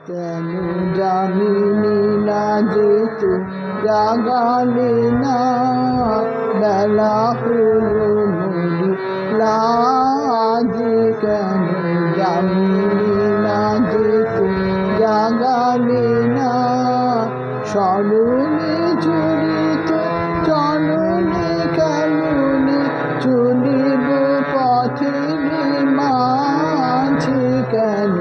কেন জানিনি না যে তুই জাগালে না, বেলা হলো মরি লাজ। কেন জানিনি না যে তুই জাগালে না, স্মরণে জড়িত চরণে কেমনে চলিব পথের মাঝে। কেন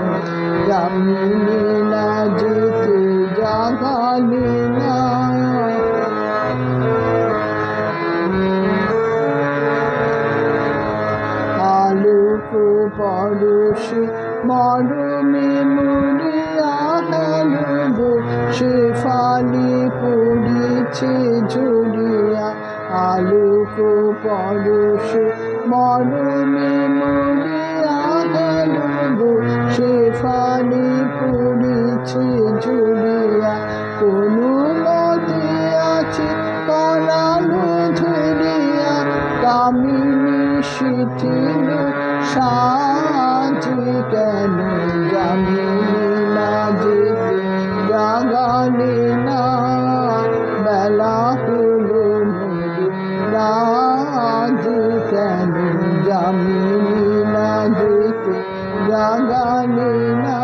জানিনি না যে তুই জাগালে না। আলোক পরশে মরমে মরিয়া হেল গো, সে ফালি পড়িছে ঝরিয়া। আলোক পরশে মরমে মরিয়া হেল গো, সে ফালি পড়িছে ঝরিয়া। কোনো মতে আছে পরানো ধরিয়া, কামিনী শিথিল সাজে। কেন জানিনি না যে জাগালে না, বেলা হলো মরি লাজ। কেন জানিনি না যে জাগালে না,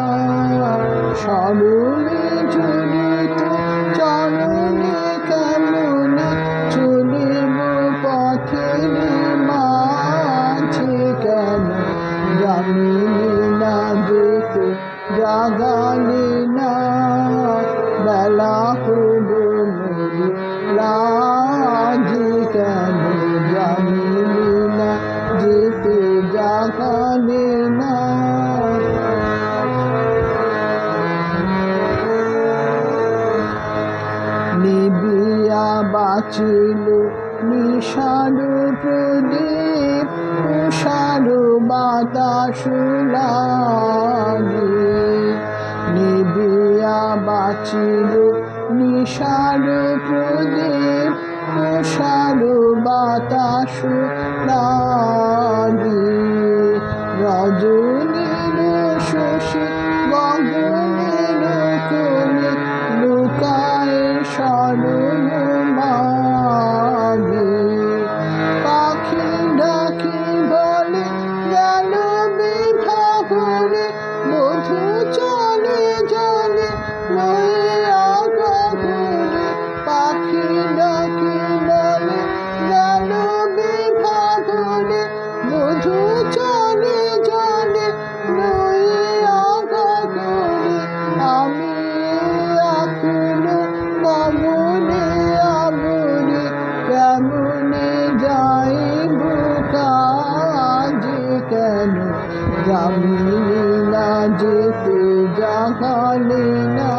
স্মরণে জড়িত চরণে কেমনে চলিব পথের মাঝে। কেন জানিনি না যে জাগালে না, বেলা হলো মরি লাজ। কেন জানিনি না যে জাগালে না। নিবিয়া বাঁচিল নিশার প্রদীপ, উষার বাতাস লাগে। নিবিয়া বাঁচিল নিশার প্রদীপ, উষার বাতাস লাগে। রজনীর শশী গগনের কোলে লুকায় শরণ মাগে। পাখি ডাকি বলে গেল বিভাবনে, বধূ চলে জলে লইয়া গগনে। পাখি ডাকি বলে গেল বিভাবনে, বধূ চলে জলে লইয়া গগনে। আমি আকুল মমনে আবরে, কেমনে যাইব কাজে। কেন জানিনি না যে জাগালে না,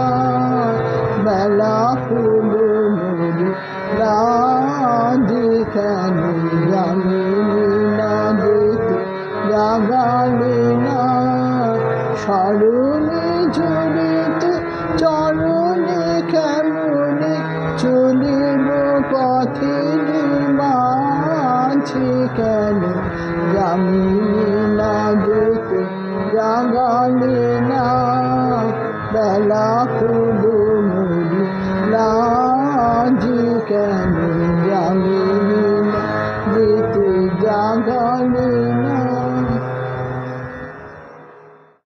বেলা হলো মরি লাজ। কেন জানিনি না যে জাগালে না, স্মরণে জড়িত চরণে কেমনে চলিব পথের মাঝে। কেন জানিনি না যে জাগালে না, বেলা হলো মরি লাজ। কেন